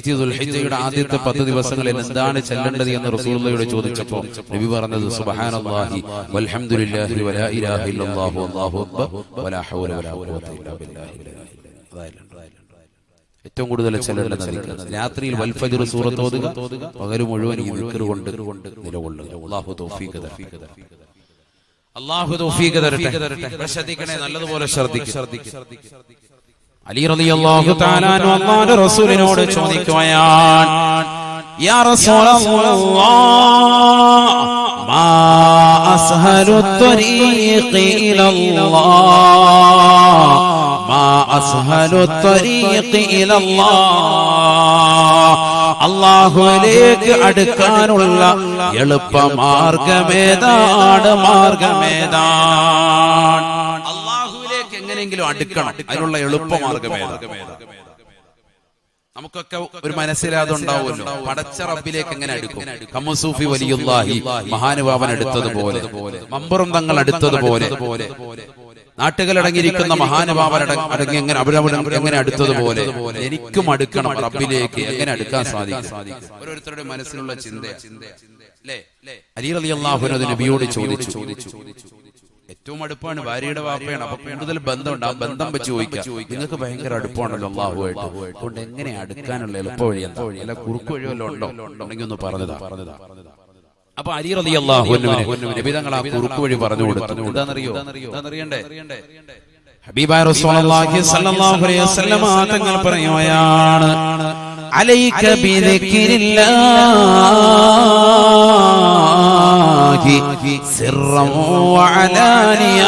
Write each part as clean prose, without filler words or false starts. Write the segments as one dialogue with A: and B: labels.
A: പ്രത്യേകിച്ച് ദുൽഹിജ്ജയുടെ ആദ്യത്തെ 10 ദിവസങ്ങളിൽ എന്താണ് ചെല്ലേണ്ടത് എന്ന് റസൂലുള്ളാഹിയോട് ചോദിച്ചപ്പോൾ നബി പറഞ്ഞത് സുബ്ഹാനല്ലാഹി വൽഹംദുലില്ലാഹി വലാ ഇലാഹ ഇല്ലല്ലാഹു വല്ലാഹു അക്ബർ വലാ ഹൗല വലാ ഖുവത ഇല്ലാ ബില്ലാഹി. ഏറ്റവും കൂടുതൽ ചെല്ലേണ്ടത് രാത്രിയിൽ വൽ ഫജ്ർ സൂറത്ത് ഓതുക, പകൽ മുഴുവൻ ഈ ദിക്ർ കൊണ്ട് നിലകൊള്ളുക. അല്ലാഹു തൗഫീഖ് തരട്ടെ. അല്ലാഹു തൗഫീഖ് തരട്ടെ. ശ്രദ്ധിക്കണേ, നല്ലതുപോലെ ശ്രദ്ധിക്കുക. അലി റളിയല്ലാഹു തആല അൻഹു അല്ലാഹുവിന്റെ റസൂലിനോട് ചോദിക്കുകയാണ്, യാ റസൂലല്ലാഹ് മാ അസ്ഹലു ത്വരീഖി ഇലല്ലാഹ് മാ അസ്ഹലു ത്വരീഖി ഇലല്ലാഹ്, അല്ലാഹുവിലേക്ക് അടുക്കാനുള്ള എളുപ്പമാർഗമേതാണ്? അല്ലാഹുവിലേക്ക് എങ്ങനെയെങ്കിലും അടുക്കണം, അതിനുള്ള എളുപ്പമാർഗമേതാണ്? നമുക്കൊക്കെ ഒരു മനസ്സിലാതുണ്ടാവുമല്ലോ, പടച്ച റബ്ബിലേക്ക് എങ്ങനെ അടുക്കും? കമ്മസൂഫി വലിയുല്ലാഹി മഹാനുഭാവൻ അടുത്തതുപോലെ, മമ്പറും തങ്ങൾ അടുത്തതുപോലെ, നാട്ടുകളടങ്ങിയിരിക്കുന്ന മഹാനുഭാവൻ എങ്ങനെ അടുത്തതുപോലെ എനിക്കും അടുക്കണം റബ്ബിലേക്ക്. എങ്ങനെ അടുക്കാൻ സാധിക്കും? ഓരോരുത്തരുടെ മനസ്സിലുള്ള ചിന്ത. അലി റളിയല്ലാഹു അൻഹു നബിയോട് ചോദിച്ചു. ഏറ്റവും അടുപ്പാണ്, ഭാര്യയുടെ വാപ്പയാണ്, അപ്പൊ കൂടുതൽ ബന്ധമുണ്ട്. ആ ബന്ധം വെച്ച് ചോദിക്കാം, നിങ്ങൾക്ക് ഭയങ്കര അടുപ്പമാണല്ലോ അല്ലാഹുവായിട്ട്, അതുകൊണ്ട് എങ്ങനെ അടുക്കാനുള്ള എളുപ്പ വഴി എന്താ? അല്ല കുറുക്കു വഴി വല്ലതും ഉണ്ടോ? ഉണ്ടെങ്കിൽ ഒന്ന് പറഞ്ഞതാ. അപ്പൊ അലി റളിയല്ലാഹു അൻഹു നബി തങ്ങൾ ആ കുറുക്കു വഴി പറഞ്ഞു കൊടുത്തു. എന്താണെന്നറിയണ്ടേ? ഹബീബായ റസൂലുള്ളാഹി സ്വല്ലല്ലാഹു അലൈഹി വസല്ലം തങ്ങൾ പറയുകയാണ്, അലൈക ബിദിക്രില്ലാഹി സിർറൻ വഅലാനിയ,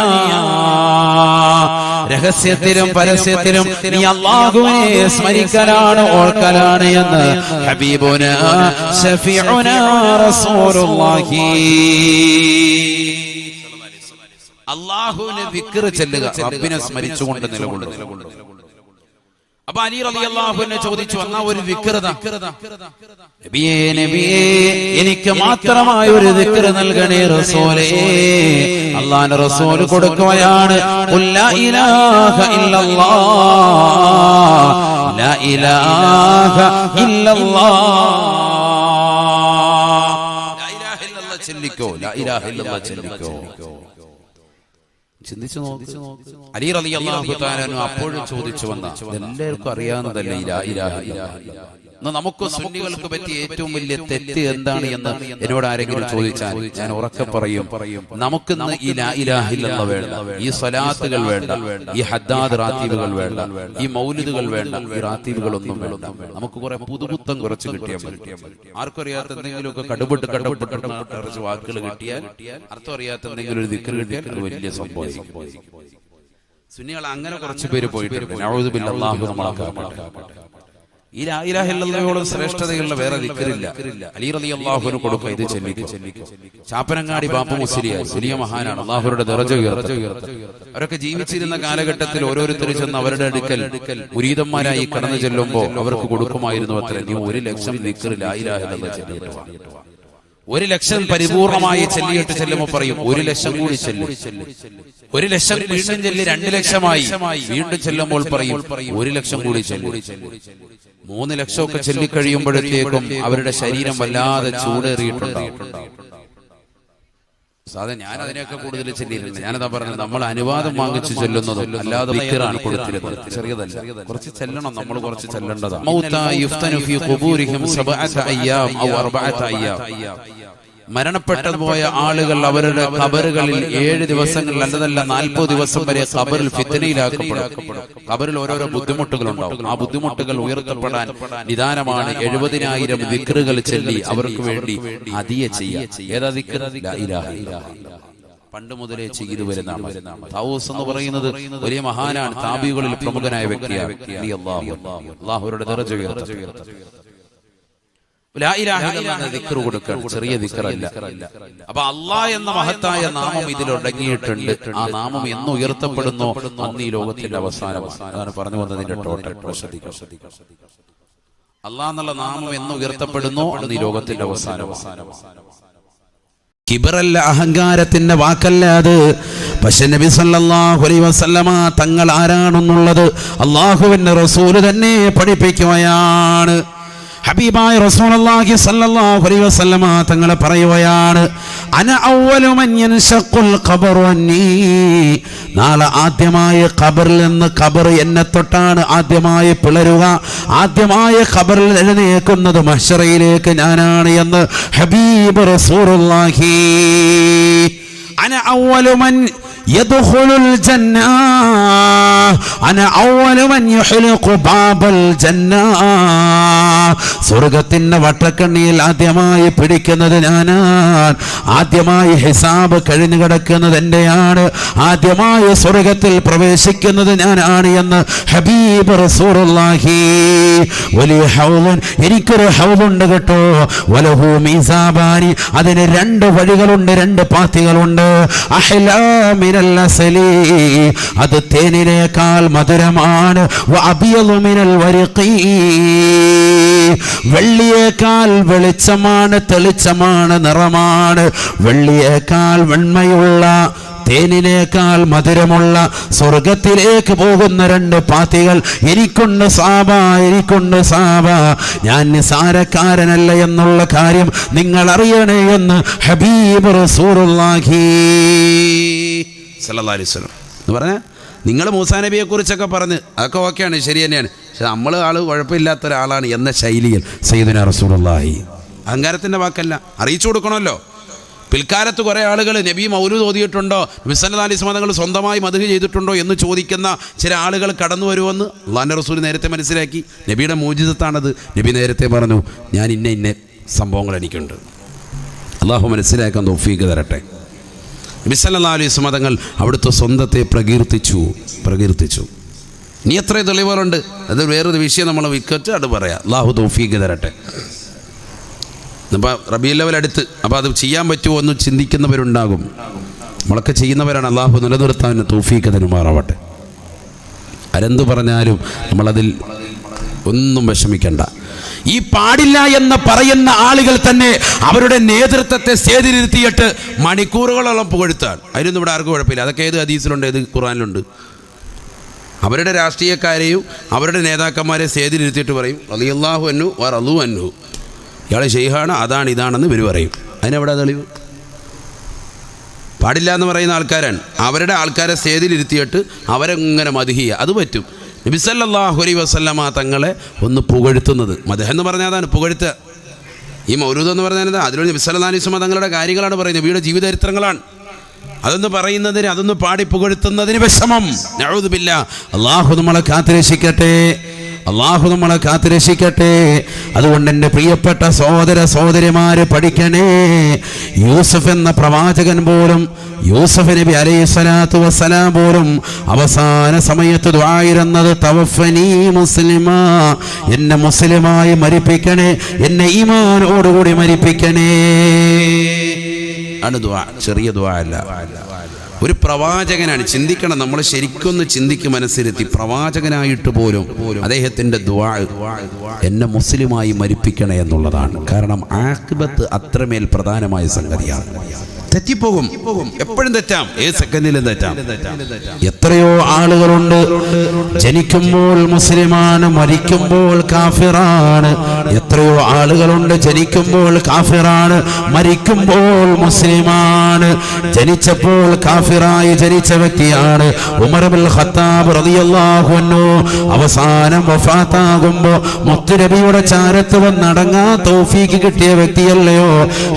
A: രഹസ്യത്തിലും പരസ്യത്തിലും നീ അല്ലാഹുവിനെ സ്മരിക്കലാണ്, ഓർക്കലാണ് എന്ന് ഹബീബുനാ ശഫീഉനാ റസൂലുള്ളാഹി. അല്ലാഹുവിനെ ദിക്ർ ചെല്ലുക, റബ്ബിനെ സ്മരിച്ചുകൊണ്ട് നിലകൊള്ളുക. അപ്പൊ അലി റളിയല്ലാഹു അൻഹു ചോദിച്ചു, എന്നാ ഒരു ദിക്ർ താ. നബിയേ നബിയേ, എനിക്ക് മാത്രമായ ഒരു ദിക്ർ നൽകണേ റസൂലേ. അല്ലാഹുവിന്റെ റസൂൽ കൊടുക്കുകയാണ്, ഖുൽ ലാ ഇലാഹ ഇല്ലല്ലാഹ് ലാ ഇലാഹ ഇല്ലല്ലാഹ്. ലാ ഇലാഹ ഇല്ലല്ലാഹ് ചൊല്ലിക്കോ, ലാ ഇലാഹ ഇല്ലല്ലാഹ് ചൊല്ലിക്കോ. ചിന്തിച്ചു നോക്ക്. അലി റളിയല്ലാഹു തആല അൻഹു അപ്പോഴും ചോദിച്ചു വന്ന, എല്ലാവർക്കും അറിയാവുന്നതല്ലേ ലാ ഇലാഹ ഇല്ലല്ലാഹ്. നമുക്ക് സുന്നികൾക്ക് പറ്റിയ ഏറ്റവും വലിയ തെറ്റ് എന്താണ് എന്ന് എന്നോട് ആരെങ്കിലും ചോദിച്ചാൽ ഞാൻ ഉറക്കെ പറയും, നമുക്ക് ഈ ലാ ഇലാഹ ഇല്ലല്ലാഹ് വേണ്ട, ഈ സ്വലാത്തുകൾ വേണ്ട, ഈ ഹദ്ദാദ് റാത്തീബുകൾ വേണ്ട, ഈ മൗലിദുകൾ വേണ്ട, ഈ റാത്തീബുകളൊന്നും വേണ്ട. നമുക്ക് കുറെ പുതുപുത്തം കുറച്ച് കിട്ടിയാൽ മതി. ആർക്കും അറിയാത്ത എന്തെങ്കിലുമൊക്കെ കടുപെട്ട് കുറച്ച് വാക്കുകൾ കിട്ടിയാൽ, അർത്ഥം അറിയാത്ത എന്തെങ്കിലും ഒരു ദിക്ർ കിട്ടിയാൽ അത് വലിയ സംഭവം. സുന്നികൾ അങ്ങനെ കുറച്ച് പേര് പോയിട്ടുണ്ട്. നഊദു ബില്ലാഹി, അല്ലാഹു നമ്മളെ കാക്കട്ടെ. ഈ ലാ ഇലാഹ ഇല്ലല്ലാഹയോളം ശ്രേഷ്ഠതയുള്ള വേറെ ദിക്റില്ല. അലി റളിയല്ലാഹു അൻഹു കൊടുക്കുക, ഇത് ചൊല്ലിക്കോ. ചാപ്പനങ്ങാടി ബാപ്പു മുസ്ലിയാർ വലിയ മഹാനാണ്, അല്ലാഹുവിന്റെ ദറജ ഉയർത്തട്ടെ. അവരൊക്കെ ജീവിച്ചിരുന്ന കാലഘട്ടത്തിൽ ഓരോരുത്തർ ചെന്ന് അവരുടെ അടുക്കൽ മുരീദന്മാരായി കടന്നു ചെല്ലുമ്പോൾ അവർക്ക് കൊടുക്കുമായിരുന്നു അത്ര, നീ 1,00,000 ദിക്ർ ലാ ഇലാഹ ഇല്ലല്ലാഹ് ചൊല്ലിയിട്ട് വാ. 1,00,000 പരിപൂർണമായി ചെല്ലിയിട്ട് ചെല്ലുമ്പോൾ പറയും 1,00,000 കൂടി ചെല്ലും. 1,00,000 വീണ്ടും ചെല്ലി 2,00,000 വീണ്ടും ചെല്ലുമ്പോൾ പറയും 1,00,000 കൂടി ചെല്ലും. 3,00,000 ഒക്കെ ചൊല്ലിക്കഴിയുമ്പോഴത്തേക്കും അവരുടെ ശരീരം വല്ലാതെ ചൂടേറിയിട്ടുണ്ടാവും. സാധാരണ ഞാൻ അതിനെയൊക്കെ കൂടുതൽ ചെല്ലിയിട്ടുണ്ട്. ഞാനതാ പറഞ്ഞത്, നമ്മൾ അനുവാദം വാങ്ങിച്ചു ചെല്ലുന്നതും അല്ലാതെ ദിക്റാണ് കൊടുത്തിരുന്നത്. ചെറിയതല്ല, കുറച്ച് ചെല്ലണം, നമ്മൾ കുറച്ച് ചെല്ലേണ്ടതാണ്. മരണപ്പെട്ടതുപോയ ആളുകൾ അവരുടെ ഖബറുകളിൽ 7 ദിവസങ്ങളിൽ അല്ലതല്ല 40 ദിവസം വരെ ഖബറിൽ ഫിത്നയിലാക്കപ്പെടും. ഖബറിൽ ഓരോരോ ബുദ്ധിമുട്ടുകളുണ്ടാവും. ആ ബുദ്ധിമുട്ടുകൾ ഉയർത്തപ്പെടാൻ നിദാനമാണ് 70,000 ദിക്റുകൾ ചൊല്ലി അവർക്ക് വേണ്ടി ഹദിയ ചെയ്യുക. ഏതാ ദിക്ർ? ലാ ഇലാഹ ഇല്ലല്ലാഹ്. പണ്ട് മുതലേ ചെയ്തു വരുന്ന തൗസ് എന്ന് പറയുന്നത് വലിയ മഹാനാണ്, താബികളിൽ പ്രമുഖനായ വ്യക്തിയാണ്. അല്ലാഹുവിന്റെ ദറജ ഉയർത്തട്ടെ. ലാ ഇലാഹ ഇല്ലല്ലാഹ് ദിക്ർ കൊടുക്കണം, ചെറിയ ദിക്റല്ല. അപ്പൊ അല്ലാഹ് എന്ന മഹത്തായ നാമം ഇതിലടങ്ങിയിട്ടുണ്ട്. ആ നാമം എന്ന് ഉയർത്തപ്പെടുന്നു അന്ന് ഈ ലോകത്തിന്റെ അവസാനമാണ്. അതാണ് പറഞ്ഞു വന്നതിന്റെ ടോട്ടൽ. അല്ലാഹ് എന്നുള്ള നാമം എന്ന് ഉയർത്തപ്പെടുന്നു അന്ന് ഈ ലോകത്തിന്റെ അവസാനമാണ്. കിബറല്ല, അഹങ്കാരത്തിന്റെ വാക്കല്ല അത്. പക്ഷെ നബി സല്ലല്ലാഹു അലൈഹി വസല്ലമ തങ്ങൾ ആരാണെന്നുള്ളത് അല്ലാഹുവിന്റെ റസൂൽ തന്നെ പഠിപ്പിക്കുകയാണ്. ഹബീബായ റസൂലുള്ളാഹി സ്വല്ലല്ലാഹു അലൈഹി വസല്ലമ തങ്ങൾ പറയുകയാണ്, അന അവ്വലു മൻ യൻശഖുൽ ഖബറു അന്നീ, നാളെ ആദ്യമായി ഖബറിൽ നിന്ന്, ഖബർ എന്നെ തൊട്ടാണ് ആദ്യമായി പിളരുക, ആദ്യമായി ഖബറിൽ എഴുന്നേൽക്കുന്നത് മഹ്ശറയിലേക്ക് ഞാനാണ് എന്ന് ഹബീബ് റസൂലുള്ളാഹി. അന അവ്വലു മൻ യദ്ഖുലുൽ ജന്ന, അന അവ്വലു മൻ യുഹ്ലിഖു ബാബൽ ജന്ന, സ്വർഗ്ഗത്തിന്റെ വട്ടക്കണ്ണിയിൽ ആദ്യമായി പിടിക്കുന്നത് ഞാനാണ്, ആദ്യമായി ഹിസാബ് കഴിഞ്ഞു കിടക്കുന്നത് എന്റെയാണ്, ആദ്യമായി സ്വർഗ്ഗത്തിൽ പ്രവേശിക്കുന്നത് ഞാനാണ് എന്ന് ഹബീബ് റസൂലുള്ളാഹി. വലിയ ഹൗദൻ, എനിക്കൊരു ഹൗദുണ്ട് കേട്ടോ, വലഹു മീസാബാനി, അതിന് രണ്ട് വഴികളുണ്ട്, രണ്ട് പാത്തികളുണ്ട്. അഹ്ലാ മിനൽ അസലി, അത് തേനിനേക്കാൾ മധുരമാണ്. വഅബിയദു മിനൽ വരിഖി, വെള്ളിയേക്കാൾ വെളിച്ചമാണ്, തെളിച്ചമാണ്, നിറമാണ്. വെള്ളിയേക്കാൾ വെണ്മയുള്ള, തേനിനേക്കാൾ മധുരമുള്ള സ്വർഗത്തിലേക്ക് പോകുന്ന രണ്ട് പാത്തികൾ എനിക്കുണ്ട് സാബ, എനിക്കുണ്ട് സാബ. ഞാൻ നിസാരക്കാരനല്ല എന്നുള്ള കാര്യം നിങ്ങൾ അറിയണേ എന്ന് ഹബീബ് റസൂലുള്ളാഹി സല്ലല്ലാഹു അലൈഹി വസല്ലം എന്ന് പറഞ്ഞാൽ, നിങ്ങൾ മൂസാ നബിയെ കുറിച്ചൊക്കെ പറഞ്ഞ് അതൊക്കെ ഓക്കെയാണ്, ശരി തന്നെയാണ്. പക്ഷെ നമ്മൾ ആള് കുഴപ്പമില്ലാത്ത ഒരാളാണ് എന്ന ശൈലിയിൽ സയ്യിദുനാ റസൂലുള്ളാഹി. അഹങ്കാരത്തിൻ്റെ വാക്കല്ല, അറിയിച്ചു കൊടുക്കണമല്ലോ. പിൽക്കാലത്ത് കുറേ ആളുകൾ നബി മൗലൂദ് ഓതിയിട്ടുണ്ടോ, നബി സല്ലല്ലാഹു അലൈഹി വസല്ലം തങ്ങൾ സ്വന്തമായി മദ്ഹ് ചെയ്തിട്ടുണ്ടോ എന്ന് ചോദിക്കുന്ന ചില ആളുകൾ കടന്നു വരുമെന്ന് അള്ളാഹുവിൻ്റെ റസൂൽ നേരത്തെ മനസ്സിലാക്കി. നബിയുടെ മൂജിസത്താണത്. നബി നേരത്തെ പറഞ്ഞു, ഞാൻ ഇന്ന സംഭവങ്ങൾ എനിക്കുണ്ട്. അള്ളാഹു മനസ്സിലാക്കാൻ തൗഫീഖ് തരട്ടെ. നബി സല്ലല്ലാഹു അലൈഹി വസല്ലം തങ്ങൾ അവിടുത്തെ സ്വന്തത്തെ പ്രകീർത്തിച്ചു. ഇനി എത്ര തെളിവുകളുണ്ട്, അത് വേറൊരു വിഷയം നമ്മൾ വിൽക്കച്ച് അത് പറയാം. അള്ളാഹു തൗഫീഖ് തരട്ടെ. അപ്പോൾ റബീഉൽ അവ്വൽ അടുത്ത്, അപ്പോൾ അത് ചെയ്യാൻ പറ്റുമോ എന്ന് ചിന്തിക്കുന്നവരുണ്ടാകും. നമ്മളൊക്കെ ചെയ്യുന്നവരാണ്. അള്ളാഹു നിലനിർത്താൻ തൗഫീഖ് തരുമാറാവട്ടെ. ആരെന്തു പറഞ്ഞാലും നമ്മളതിൽ ഒന്നും വിഷമിക്കണ്ട. ഈ പാടില്ല എന്ന് പറയുന്ന ആളുകൾ തന്നെ അവരുടെ നേതൃത്വത്തെ സ്റ്റേജിലിരുത്തിയിട്ട് മണിക്കൂറുകളോളം പുകഴ്ത്താണ്. അതിനൊന്നും ഇവിടെ ആർക്കും കുഴപ്പമില്ല. അതൊക്കെ ഏത് ഹദീസിലുണ്ട്, ഏത് ഖുർആനിലുണ്ട്. അവരുടെ രാഷ്ട്രീയക്കാരെയും അവരുടെ നേതാക്കന്മാരെ സ്റ്റേജിലിരുത്തിയിട്ട് പറയും റളിയല്ലാഹു അൻഹു വ റളു അൻഹു, ഇയാൾ ഷെയ്ഖാണ്, അതാണ് ഇതാണെന്ന് ഇവർ പറയും. അതിനെവിടെ തെളിവ്? പാടില്ല എന്ന് പറയുന്ന ആൾക്കാരാണ്. അവരുടെ ആൾക്കാരെ സ്റ്റേജിലിരുത്തിയിട്ട് അവരെ ഇങ്ങനെ മദ്ഹ് ചെയ്യുക, അത് പറ്റും. നബി സല്ലല്ലാഹു അലൈഹി വസല്ലമ തങ്ങളെ ഒന്ന് പുകഴ്ത്തുന്നത്, മദ്ഹ് എന്ന് പറഞ്ഞാൽ അതാണ് പുകഴ്ത്തുക. ഈ മൗലൂദ് എന്ന് പറഞ്ഞാൽ എന്താ? അതിലൂടെ നബി സല്ലല്ലാഹു അലൈഹി വസല്ലമ തങ്ങളുടെ കാര്യങ്ങളാണ് പറയുന്നത്, നബിയുടെ ജീവചരിത്രങ്ങളാണ്. അതൊന്ന് പറയുന്നതിന്, അതൊന്ന് പാടി പുകഴ്ത്തുന്നതിന് വിഷമം. നഊദു ബില്ലാഹ്. അല്ലാഹു നമ്മളെ കാത്തുരക്ഷിക്കട്ടെ, അള്ളാഹു നമ്മളെ കാത്തുരക്ഷിക്കട്ടെ. അതുകൊണ്ട് എൻ്റെ പ്രിയപ്പെട്ട സഹോദര സഹോദരിമാര് പഠിക്കണേ. യൂസുഫ് എന്ന പ്രവാചകൻ പോലും, യൂസുഫ് നബി അലൈഹി സ്വലാത്തു വസ്സലാം പോലും അവസാന സമയത്ത് ദുആയിരുന്നത് തവഫനി മുസ്ലിമാ, എന്നെ മുസ്ലിമായി മരിപ്പിക്കണേ, എന്നെ ഈമാനോടുകൂടി മരിപ്പിക്കണേ. ആണ് ദുആ, ചെറിയ ദുആ അല്ല. ഒരു പ്രവാചകനാണ്. ചിന്തിക്കണം, നമ്മൾ ശരിക്കൊന്ന് ചിന്തിക്ക് മനസ്സിലെത്തി. പ്രവാചകനായിട്ട് പോലും അദ്ദേഹത്തിൻ്റെ ദുആ എന്നെ മുസ്ലിമായി മരിപ്പിക്കണേ എന്നുള്ളതാണ്. കാരണം ആഖിബത്ത് അത്രമേൽ പ്രധാനമായ സംഗതിയാണ്. തെറ്റിപ്പോകും, എപ്പോഴും തെറ്റാം, ഏത് സെക്കൻഡിലും തെറ്റാം. എത്രയോ ആളുകളുണ്ട് ജനിക്കുമ്പോൾ മുസ്ലിമാണ്, മരിക്കുമ്പോൾ കാഫിറാണ്. എത്രയോ ആളുകളുണ്ട് ജനിക്കുമ്പോൾ കാഫിറാണ്, മരിക്കുമ്പോൾ മുസ്ലിമാണ്. ജനിച്ചപ്പോൾ കാഫിറായി ജനിച്ച വ്യക്തിയാണ് ഉമർ ഇബ്നുൽ ഖത്താബ് റളിയല്ലാഹു അൻഹു. അവസാനം വഫാത്താകുമ്പോൾ മുത്തുനബിയുടെ ചാരത്ത് വന്നടങ്ങാൻ തൗഫീഖ് കിട്ടിയ വ്യക്തിയല്ലയോ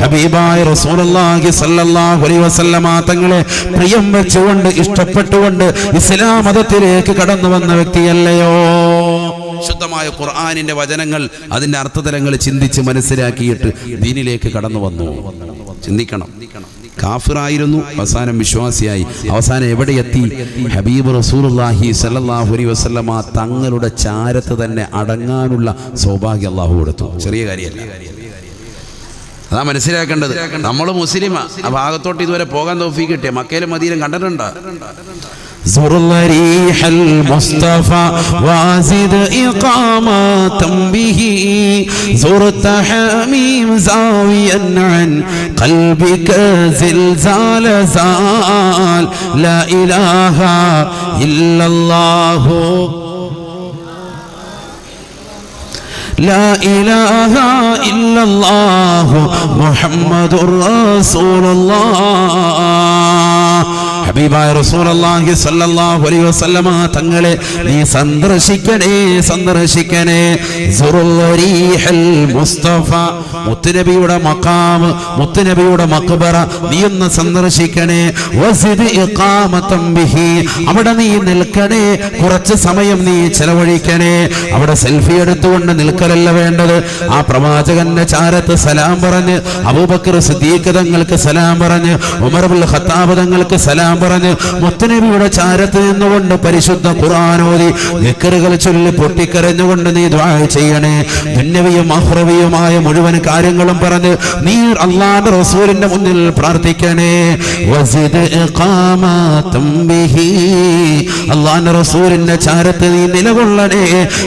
A: ഹബീബായ റസൂലുള്ളാഹി സ്വല്ലല്ലാഹു അലൈഹി വസല്ലമ തങ്ങളെ പ്രിയം വെച്ചുകൊണ്ട് ഇഷ്ടപ്പെട്ടുകൊണ്ട് ഇസ്ലാം മതത്തിലേക്ക് കടന്നു വന്ന വ്യക്തിയല്ലയോ? ശുദ്ധമായ ഖുർആനിന്റെ വചനങ്ങൾ, അതിന്റെ അർത്ഥതലങ്ങൾ ചിന്തിച്ച് മനസ്സിലാക്കിയിട്ട് ദീനിലേക്ക് കടന്നു വന്നു. ചിന്തിക്കണം. കാഫിറായിരുന്നു, അവസാനം വിശ്വാസിയായി. അവസാനം എവിടെ എത്തി? ഹബീബ് റസൂലുള്ളാഹി സ്വല്ലല്ലാഹു അലൈഹി വസല്ലമ തങ്ങളുടെ ചാരത്ത് തന്നെ അടങ്ങാനുള്ള സൗഭാഗ്യം അല്ലാഹു കൊടുത്തു. ചെറിയ കാര്യമല്ല, അതാ മനസ്സിലാക്കേണ്ടത്. നമ്മൾ മുസ്ലിമാ, ആ ഭാഗത്തോട്ട് ഇതുവരെ പോകാൻ തൗഫീഖ് കിട്ടിയ മക്കയിലും മദീനയിലും കണ്ടിട്ടുണ്ടോ? زريح المصطفى وازد إقامة به زرت حميم زاويا عن قلبك زلزال زال لا إله إلا الله ലാ ഇലാഹ ഇല്ലല്ലാഹു മുഹമ്മദുർ റസൂലുള്ളാഹ്. ഹബീബായ റസൂലുള്ളാഹി സ്വല്ലല്ലാഹു അലൈഹി വസല്ലമ തങ്ങളെ നീ സന്ദർശിക്കണേ, സന്ദർശിക്കണേ. സുറുൽ റീഹൽ മുസ്തഫ, മുത്തുനബിയുടെ മഖാം, മുത്തുനബിയുടെ മഖ്ബറ നീ ഒന്ന് സന്ദർശിക്കണേ. വസിദ് ഇഖാമതൻ ബിഹി, അവിടെ നീ നിൽക്കണേ, കുറച്ച് സമയം നീ ചെലവഴിക്കണേ. അവിടെ സെൽഫി എടുത്തുകൊണ്ട് നിൽക്കലല്ല വേണ്ടത്. ആ പ്രവാചകന്റെ ചാരത്ത് സലാം പറഞ്ഞ്, അബൂബക്കർ സിദ്ദീഖ് തങ്ങൾക്ക് സലാം പറഞ്ഞ്, ഉമർ ഇബ്നുൽ ഖത്താബ് തങ്ങൾക്ക് സലാം പറഞ്ഞ്, മുത്തുനബിയുടെ ചാരത്ത് നിന്നുകൊണ്ട് പരിശുദ്ധ ഖുർആൻ ഓതി ദിക്റുകൾ ചൊല്ലി പൊട്ടിക്കരഞ്ഞുകൊണ്ട് നീ ദുആ ചെയ്യണേ. ദുന്യവിയും അഖ്റവിയുമായ മുഴുവൻ കാര്യങ്ങളും പറഞ്ഞ് നീ അല്ലാഹുവിന്റെ റസൂലിന്റെ മുന്നിൽ പ്രാർത്ഥിക്കണേ. വസിദ് ഇഖാമതൻ ബിഹി, അല്ലാഹുവിന്റെ റസൂലിന്റെ ചാരത്ത് നീ നിലകൊള്ളണേ,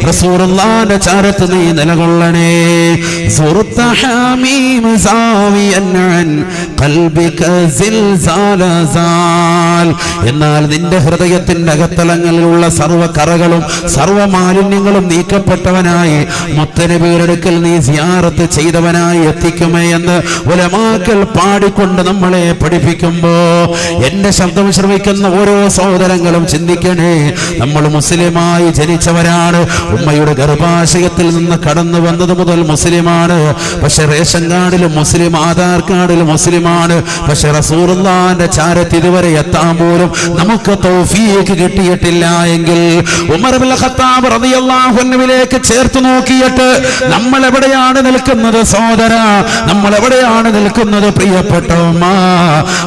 A: റസൂലുള്ളാഹിന്റെ ചാരത്ത് നീ നിലകൊള്ളണേ. സുറുത്ത ഹമീം സാവിയൻ അൻ ഖൽബിക സിൽസാലസാൽ, എന്നാൽ നിന്റെ ഹൃദയത്തിന്റെ അകത്തളങ്ങളിലുള്ള സർവ്വ കറകളും സർവ്വ മാലിന്യങ്ങളും നീക്കപ്പെട്ടവനായി മുത്തനബിയുടെ അടുക്കൽ നീ സിയാറത്ത് ചെയ്തവനായി എത്തിക്കുമേ എന്ന് ഉലമാക്കൾ പാടിക്കൊണ്ട് നമ്മളെ പഠിപ്പിക്കുമ്പോ എന്റെ ശബ്ദം ശ്രവിക്കുന്ന ഓരോ സഹോദരങ്ങളും ചിന്തിക്കണേ, നമ്മൾ മുസ്ലിമായി ജനിച്ചവരാണ്. ഉമ്മയുടെ ഗർഭാശയത്തിൽ നിന്ന് കടന്നു വന്നത് മുതൽ മുസ്ലിമാണ്. പക്ഷെ റേഷൻ കാർഡിലും മുസ്ലിം, ആധാർ കാർഡിലും മുസ്ലിമാണ്. പക്ഷെ റസൂലുള്ളാഹിന്റെ ചാരത്ത് ഇതുവരെ എത്താൻ പോലും നമുക്ക് തൗഫീഖ് കിട്ടിയിട്ടില്ല എങ്കിൽ ഉമർ ഇബ്നുൽ ഖത്താബ് റളിയല്ലാഹു അൻഹുവിലേക്ക് ചേർത്ത് നോക്കിയിട്ട് നമ്മൾ എവിടെയാണ് നിൽക്കുന്നത് സഹോദര, നമ്മൾ എവിടെയാണ് നിൽക്കുന്നത് പ്രിയപ്പെട്ട ഉമ്മ?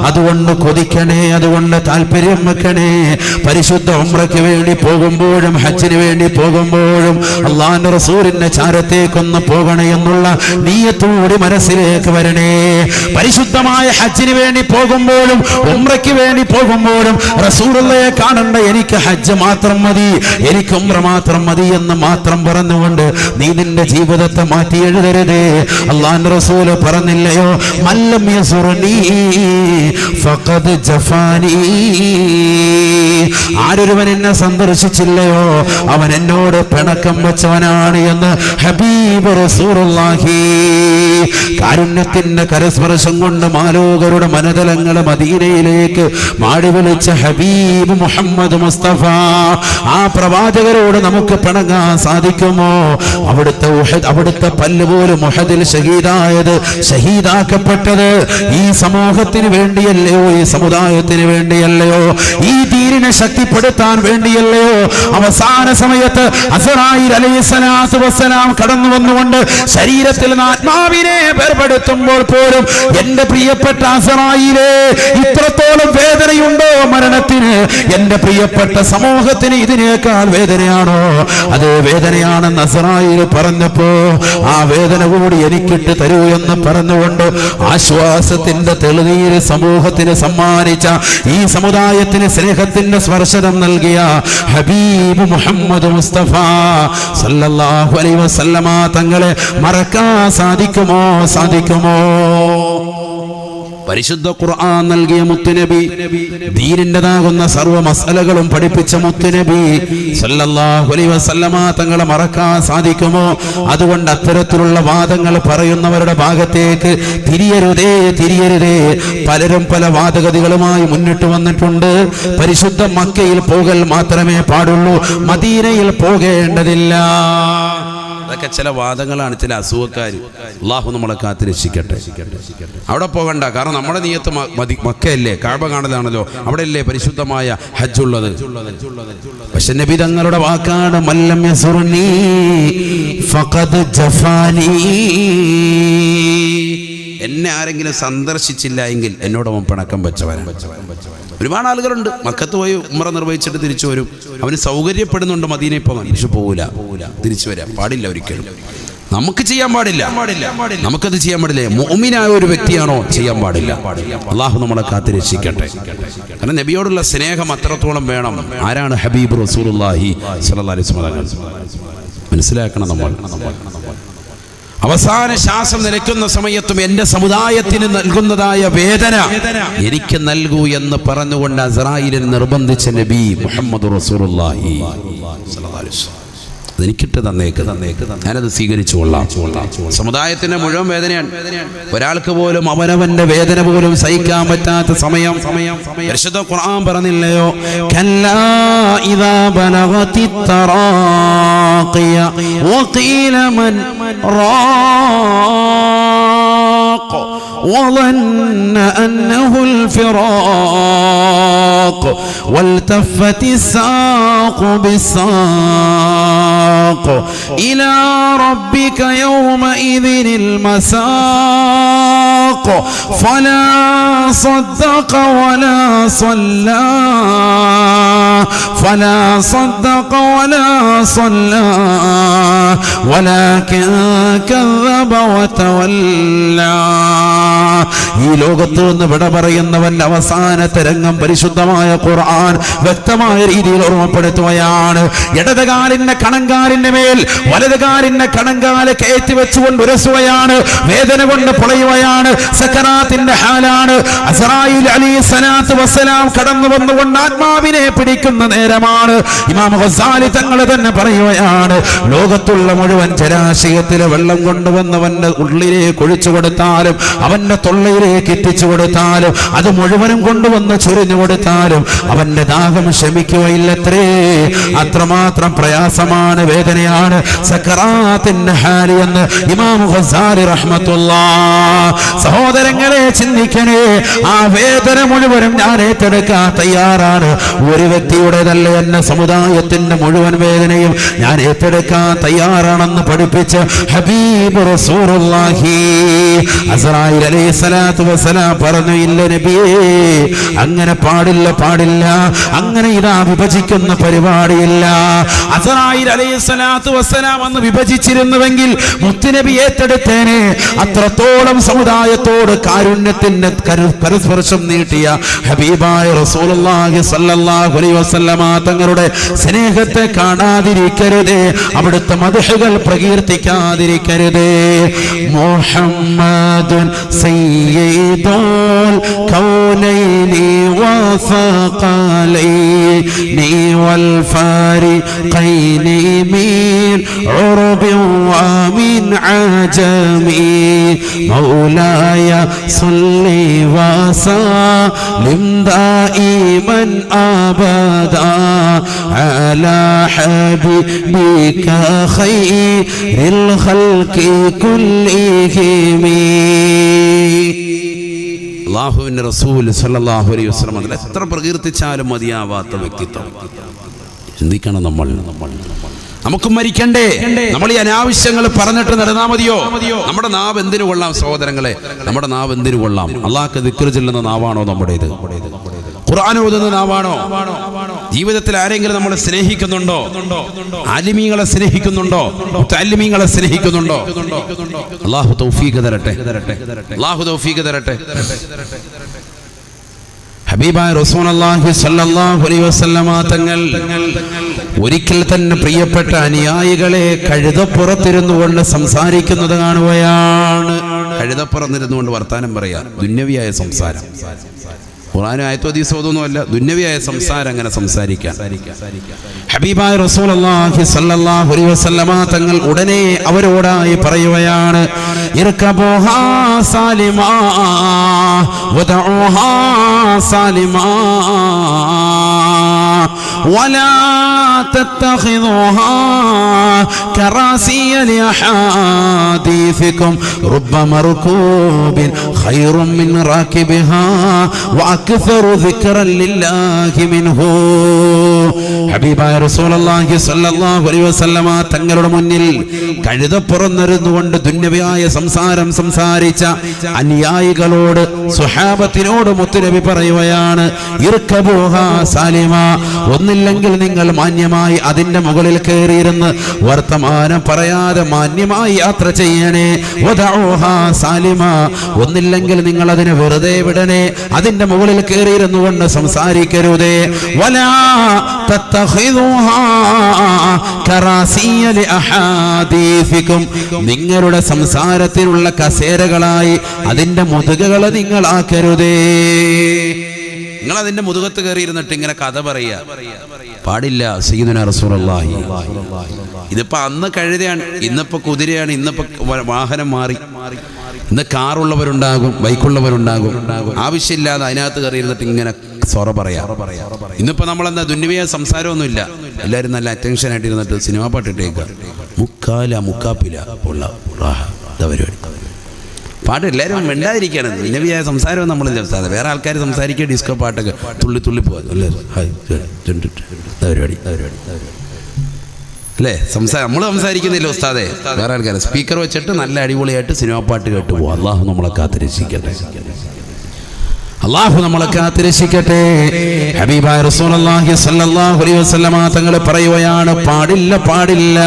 A: അതുകൊണ്ട് കൊതിക്കണേ, അതുകൊണ്ട് താല്പര്യം വെക്കണേ. പരിശുദ്ധ ഉംറയ്ക്ക് വേണ്ടി പോകുമ്പോഴും ഹജ്ജിന് വേണ്ടി പോകുമ്പോഴും അല്ലാഹുവിന്റെ റസൂലിന്റെ ചാരത്തേക്കൊന്ന് പോകണേ എന്നുള്ള നിയ്യത്തോടെ മനസ്സിലേക്ക് വരണേ. പരിശുദ്ധമായ ഹജ്ജിന് വേണ്ടി പോകുമ്പോഴും ഉംറയ്ക്ക് വേണ്ടി പോകുമ്പോഴും റസൂലുള്ളാഹിയെ കാണണ്ട, എനിക്ക് ഹജ്ജ് മാത്രം മതി, എനിക്ക് ഉംറ മാത്രം മതി എന്ന് മാത്രം പറഞ്ഞുകൊണ്ട് നീ നിന്റെ ജീവിതത്തെ മാറ്റി എഴുതരുതേ. അല്ലാഹുവിന്റെ റസൂല് പറഞ്ഞില്ലയോ, മല്ലം യസുർനി ഫഖദ് ജഫാനി, ആരൊരുവൻ എന്നെ സന്ദർശിച്ചില്ലയോ അവൻ എന്നോട് പിണക്കം വെച്ചവനാണ് എന്ന് ഹബീബ് റസൂലുള്ളാഹി. കാരുണ്യത്തിന്റെ കരസ്പർശം കൊണ്ട് മാലോകരുടെ മനതലങ്ങളെ മദീനയിലേക്ക് മാടി വിളിച്ച ഹബീബ് മുഹമ്മദ് മുസ്തഫ, ആ പ്രവാചകരോട് നമുക്ക് പിണങ്ങാൻ സാധിക്കുമോ? അവിടുത്തെ പല്ല് പോലും ഉഹദിൽ ഷഹീദായത്, ഷഹീദാക്കപ്പെട്ടത് ഈ സമൂഹത്തിന് വേണ്ടിയല്ലയോ, ഈ സമുദായത്തിന് വേണ്ടിയല്ലയോ, ഈ ദീനിനെ ശക്തിപ്പെടുത്താൻ വേണ്ടിയല്ലയോ? അവസാന സമയത്ത് അസ്റായീൽ അലൈഹിസ്സലാത്തു വസ്സലാം കടന്നു വന്നുകൊണ്ട് ശരീരത്തിൽ നിന്ന് ആത്മാവിനെ വേർപെടുത്തുമ്പോൾ പോലും എന്റെ പ്രിയപ്പെട്ട അസ്റായീലേ, ഇത്രത്തോളം വേദനയുണ്ടോ മരണത്തിന്? എന്റെ പ്രിയപ്പെട്ട സമൂഹത്തിന് ഇതിനേക്കാൾ വേദനയാണോ? അതേ വേദനയാണെന്ന് അസ്റായീൽ പറഞ്ഞപ്പോ ആ വേദന കൂടി എനിക്കിട്ട് തരൂ എന്ന് പറഞ്ഞുകൊണ്ട് ആശ്വാസത്തിന്റെ തെളിനീര് സമൂഹത്തിന് സമ്മാനിച്ച, ഈ സമുദായത്തിന് സ്നേഹത്തിന്റെ സ്പർശനം നൽകിയ ഹബീബ് മുഹമ്മദ് മുസ്തഫ സല്ലല്ലാഹു അലൈഹി വസല്ലമ തങ്ങളെ മറക്കാൻ സാധിക്കുമോ? സാധിക്കുമോ? പരിശുദ്ധ ഖുർആൻ നൽകിയ മുത്തുനബി, ദീനിൻ്റെതാകുന്ന സർവ്വ മസലകളും പഠിപ്പിച്ച മുത്തുനബി സല്ലല്ലാഹു അലൈഹി വസല്ലമ തങ്ങളെ മറക്കാൻ സാധിക്കുമോ? അതുകൊണ്ട് അത്തരത്തിലുള്ള വാദങ്ങൾ പറയുന്നവരുടെ ഭാഗത്തേക്ക് തിരിയരുതേ, തിരിയരുതേ. പലരും പല വാദഗതികളുമായി മുന്നിട്ട് വന്നിട്ടുണ്ട്. പരിശുദ്ധ മക്കയിൽ പോകൽ മാത്രമേ പാടുള്ളൂ, മദീനയിൽ പോകേണ്ടതില്ല. അതൊക്കെ ചില വാദങ്ങളാണ്, ചില അസുഖക്കാർ. അല്ലാഹു നമ്മളെ കാത്തിരക്ഷിക്കട്ടെ. അവിടെ പോകണ്ട, കാരണം നമ്മുടെ നിയത്ത് മക്കയല്ലേ, കഅബ കാണലാണല്ലോ, അവിടെയല്ലേ പരിശുദ്ധമായ ഹജ്ജ് ഉള്ളത്. പക്ഷെ നബി തങ്ങളുടെ വാക്കാണ്, മല്ലം യസുർനി ഫഖദ് ജഫാനി, എന്നെ ആരെങ്കിലും സന്ദർശിച്ചില്ല എങ്കിൽ എന്നോടൊപ്പം പിണക്കം വെച്ചവനാണ്. ഒരുപാട് ആളുകളുണ്ട് മക്കത്ത് പോയി ഉംറ നിർവഹിച്ചിട്ട് തിരിച്ചു വരും, അവന് സൗകര്യപ്പെടുന്നുണ്ട് മദീനയിൽ പോകാൻ, പക്ഷെ പോവില്ല, തിരിച്ചു വരാൻ പാടില്ല ഒരിക്കലും. നമുക്ക് ചെയ്യാൻ പാടില്ല, നമുക്കത് ചെയ്യാൻ പാടില്ല. മുഅ്മിനായ ഒരു വ്യക്തിയാണോ ചെയ്യാൻ പാടില്ല. അല്ലാഹു നമ്മളെ കാത്തിരക്ഷിക്കട്ടെ. കാരണം നബിയോടുള്ള സ്നേഹം അത്രത്തോളം വേണം. ആരാണ് ഹബീബ് റസൂലുള്ളാഹി സ്വല്ലല്ലാഹു അലൈഹി വസല്ലം? മനസ്സിലാക്കണം നമ്മൾ. അവസാന ശ്വാസം നിലയ്ക്കുന്ന സമയത്തും എന്റെ സമുദായത്തിന് നൽകുന്നതായ വേദന എനിക്ക് നൽകൂ എന്ന് പറഞ്ഞുകൊണ്ട് അസ്റായീലിനെ നിർബന്ധിച്ച നബി മുഹമ്മദ് റസൂലുള്ളാഹി സ്വല്ലല്ലാഹു അലൈഹി വസല്ലം. എനിക്കിട്ട് തന്നേക്ക് ഞാനത് സ്വീകരിച്ചു കൊള്ളാം. സമുദായത്തിന്റെ മുഴുവൻ വേദനയാണ്. ഒരാൾക്ക് പോലും അവനവന്റെ വേദന പോലും സഹിക്കാൻ പറ്റാത്ത സമയം. പരിശുദ്ധ ഖുർആൻ പറഞ്ഞില്ലയോ, കല്ലാ ഇദാ ബലഗതി തറാഖിയ വഖീല മൻ റാഖ وظن أنه الفراق والتفت الساق بالساق إلى ربك يومئذ المساق فلا صدق ولا صلى ولكن كذب وتولى. ഈ ലോകത്ത് നിന്ന് വിട പറയുന്നവന്റെ അവസാനത്തെ രംഗം പരിശുദ്ധമായ ഖുർആൻ വ്യക്തമായ രീതിയിൽ ഓർമ്മപ്പെടുത്തുകയാണ്. ഇടതുകാലിന്റെ കണങ്കാലിന്റെ മേൽ വലതുകാലിന്റെ കണങ്കാല് കയറ്റി വെച്ചുകൊണ്ട് ഉരസുകയാണ്. വേദന കൊണ്ട് പൊളയുകയാണ്. സക്കറാത്തിന്റെ ഹാലാണ്. അസ്റായീൽ അലൈഹിസ്സലാത്തു വസ്സലാം കടന്നു വന്നുകൊണ്ട് ആത്മാവിനെ പിടിക്കുന്ന നേരമാണ്. ഇമാം ഗസാലി തങ്ങൾ തന്നെ പറയുകയാണ്, ലോകത്തുള്ള മുഴുവൻ ജലാശയത്തിലെ വെള്ളം കൊണ്ടുവന്നവന്റെ ഉള്ളിലേക്ക് ഒഴിച്ചു കൊടുത്താലും അവന്റെ തൊള്ളയിലേക്ക് എത്തിച്ചു കൊടുത്താലും അത് മുഴുവനും കൊണ്ടുവന്ന് ചൊരിഞ്ഞു കൊടുത്താലും അവന്റെ ദാഹം ശമിക്കുകയില്ലത്രേ. അത്രമാത്രം പ്രയാസമാണ്, വേദനയാണ് സക്കറാത്തിന്റെ ഹാല് എന്ന് ഇമാം ഗസാലി റഹ്മത്തുള്ളാഹ്. സഹോദരങ്ങളെ ചിന്തിക്കണേ, ആ വേദന മുഴുവനും ഞാൻ ഏറ്റെടുക്കാൻ തയ്യാറാണ്. ഒരു വ്യക്തിയുടേതല്ല, എന്നെ സമുദായത്തിന്റെ മുഴുവൻ വേദനയും ഞാൻ ഏറ്റെടുക്കാൻ തയ്യാറാണെന്ന് പഠിപ്പിച്ച ഹബീബ് റസൂലുള്ളാഹി അസ്റായീൽ അലൈഹിസ്സലാത്തു വസ്സലാം പറഞ്ഞു, ഇല്ല നബിയേ, അങ്ങനെ പാടില്ല, അങ്ങനെ ഇതാ വിഭജിക്കുന്ന പരിപാടിയില്ല. അസ്റായീൽ അലൈഹിസ്സലാത്തു വസ്സലാം അന്ന് വിഭജിച്ചിരുന്നുവെങ്കിൽ മുത്തുനബി ഏറ്റെടുത്തേനെ. അത്രത്തോളം സമുദായത്തോട് കാരുണ്യത്തിന്റെ കരസ്പർശം നീട്ടിയ ഹബീബായ റസൂലുള്ളാഹി സ്വല്ലല്ലാഹു അലൈഹി വസല്ലമ തങ്ങളുടെ സ്നേഹത്തെ കാണാതിരിക്കരുതേ, അവിടുത്തെ മദ്ഹുകൾ പ്രകീർത്തിക്കാതിരിക്കരുതേ. മുഹമ്മദുൻ സയ്യിദുൽ കൗനൈനി വസഖലൈനി വൽ ഫാരിഖൈനി മിൻ ഉർബിൻ വമിൻ അജമി മൗലായ സ്വല്ലി വസല്ലിം ദായിമൻ അബദാ അലാ ഹബീബിക ഖൈറിൽ ഖൽഖി കുല്ലിഹിം. അല്ലാഹുവിന്റെ റസൂൽ സല്ലല്ലാഹു അലൈഹി വസല്ലം അതിൽ എത്ര പ്രകീർത്തിച്ചാലും മതിയാവാത്ത വ്യക്തിത്വം. ചിന്തിക്കണം, നമുക്ക് മരിക്കണ്ടേ? നമ്മൾ ഈ അനാവശ്യങ്ങൾ പറഞ്ഞിട്ട് നടന്നാ മതിയോ? നമ്മുടെ നാവ് എന്തിനു കൊള്ളാം സഹോദരങ്ങളെ? നമ്മുടെ നാവ് എന്തിനു കൊള്ളാം? അള്ളാഹ്ക്ക് ദിക്ർ ചൊല്ലുന്ന നാവാണോ നമ്മുടേത്? ഖുർആൻ ഓതുന്ന നാവാണോ? ജീവിതത്തിൽ ആരെങ്കിലും നമ്മളെ സ്നേഹിക്കുന്നുണ്ടോ? ആലിമീങ്ങളെ സ്നേഹിക്കുന്നുണ്ടോ? മുതഅല്ലിമീങ്ങളെ സ്നേഹിക്കുന്നുണ്ടോ? അല്ലാഹു തൗഫീഖ് തരട്ടെ. ഹബീബായ റസൂലുള്ളാഹി സ്വല്ലല്ലാഹു അലൈഹി വസല്ലമ തങ്ങൾ ഒരിക്കൽ തന്നെ പ്രിയപ്പെട്ട അനുയായികളെ കഴുതപ്പുറത്തിരുന്നു കൊണ്ട് സംസാരിക്കുന്നത് കാണുകയാണ്. കഴുതപ്പുറത്തിരുന്നുകൊണ്ട് വർത്താനം പറയാ, ദുന്യവിയായ സംസാരം. ഖുർആനും ആയത്തും ഹദീസും ഒന്നുമല്ല, ദുന്യവിയായ സംസാരം അങ്ങനെ സംസാരിക്കാൻ. ഹബീബായ റസൂലുള്ളാഹി സ്വല്ലല്ലാഹു അലൈഹി വസല്ലമ തങ്ങൾ ഉടനെ അവരോടായി പറയുകയാണ്, ഇർകബൂഹാ സാലിമാ വദഊഹാ സാലിമാ വലാ തത്തഖിദൂഹാ കറാസിയ ലിഅഹാദീസികും റബ്ബ മർകൂബിൻ ഖൈറും മിൻ റാകിബിഹാ വഅക്സറു ദിക്റൻ ലില്ലാഹി മിൻഹു. ഹബീബായ റസൂലുള്ളാഹി സ്വല്ലല്ലാഹു അലൈഹി വസല്ലമ തങ്ങളുടെ മുന്നിൽ കഴുതപ്പുറന്നിരുന്നുകൊണ്ട് ദുന്യവിയായ സംസാരം സംസാരിച്ച അനുയായികളോട്, സ്വഹാബത്തിനോട് മുത്തുനബി പറയുകയാണ്, ഇർകബൂഹാ സാലിമ, ഒന്നില്ലെങ്കിൽ നിങ്ങൾ മാന്യമായി അതിന്റെ മുകളിൽ കയറിയിരുന്ന് വർത്തമാനം പറയാതെ മാന്യമായി യാത്ര ചെയ്യണേ. വദഊഹാ സാലിമ, ഒന്നില്ലെങ്കിൽ നിങ്ങൾ അതിനെ വെറുതെ വിടണേ, അതിന്റെ മുകളിൽ കയറിയിരുന്നു കൊണ്ട് സംസാരിക്കരുതേ. വലാ തത്തഖിദൂഹാ കറാസിയ ലിഅഹാദീസികും, നിങ്ങളുടെ സംസാരത്തിനുള്ള കസേരകളായി അതിന്റെ മുതുകുകളെ നിങ്ങൾ ആക്കരുതേ. നിങ്ങൾ അതിന്റെ മുതുകത്ത് കയറിയിരുന്നിട്ട് ഇങ്ങനെ കഥ പറയാ പാടില്ല. സയ്യിദുനാ റസൂലുള്ളാഹി. ഇതിപ്പോ അന്ന് കഴുതയാണ്, ഇന്നിപ്പോ കുതിരയാണ്, ഇന്നിപ്പോ വാഹനം മാറി. ഇന്ന് കാറുള്ളവരുണ്ടാകും, ബൈക്കുള്ളവരുണ്ടാകും. ആവശ്യമില്ലാതെ അതിനകത്ത് കയറിയിരുന്നിട്ട് ഇങ്ങനെ സൊറ പറയാ. ഇന്നിപ്പോ നമ്മളെന്താ ദുന്യവിയ സംസാരമൊന്നുമില്ല. എല്ലാവരും നല്ല അറ്റൻഷൻ ആയിട്ട് ഇരുന്നിട്ട് സിനിമ പാട്ടിട്ടേക്കുക. മുക്കാപ്പില ഉള്ള പരിപാടി പാട്ട് എല്ലാവരും മിണ്ടാതിരിക്കുകയാണ്. ദുന്യവിയായ സംസാരവും നമ്മൾ സംസാരം. വേറെ ആൾക്കാർ സംസാരിക്കുക ഡിസ്കോ പാട്ടൊക്കെ തുള്ളി പോകാൻ പരിപാടി അല്ലേ? നമ്മൾ സംസാരിക്കുന്നില്ല ഉസ്താദെ, വേറെ ആൾക്കാർ സ്പീക്കർ വെച്ചിട്ട് നല്ല അടിപൊളിയായിട്ട് സിനിമാ പാട്ട് കേട്ട് പോകും. അള്ളാഹു നമ്മളെ കാത്തിരക്ഷിക്കട്ടെ. അല്ലാഹു നമ്മളെ കാത്തിരക്ഷിക്കട്ടെ. ഹബീബായ റസൂലുള്ളാഹി സ്വല്ലല്ലാഹു അലൈഹി വസല്ലമ തങ്ങൾ പറയുകയാണ്, പാടില്ല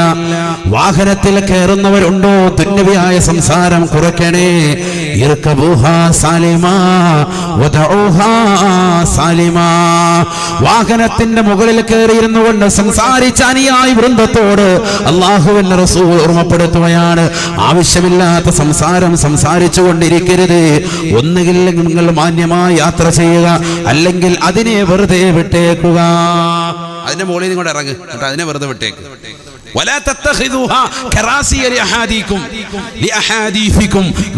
A: വാഹനത്തിൽ കയറുന്നവരുണ്ടോ ദുന്യവിയായ സംസാരം കുറയ്ക്കണേ. ഇർകബൂഹാ സാലിമാ വദഊഹാ സാലിമാ. വാഹനത്തിന്റെ മുകളിൽ കയറിയിരുന്നു കൊണ്ട് സംസാരിച്ച അനുയായി വൃന്ദത്തോട് അല്ലാഹുവിന്റെ റസൂൽ ഓർമ്മപ്പെടുത്തുകയാണ്, ആവശ്യമില്ലാത്ത സംസാരം സംസാരിച്ചു കൊണ്ടിരിക്കരുത്. ഒന്നുകിൽ നിങ്ങൾ മാന്യമായി യാത്ര ചെയ്യുക, അല്ലെങ്കിൽ അതിനെ വെറുതെ വിട്ടേക്കുക. അതിന്റെ മുകളിൽ നിങ്ങൾ ഇറങ്ങുക, എന്നിട്ട് അതിനെ വെറുതെ വിട്ടേക്ക്.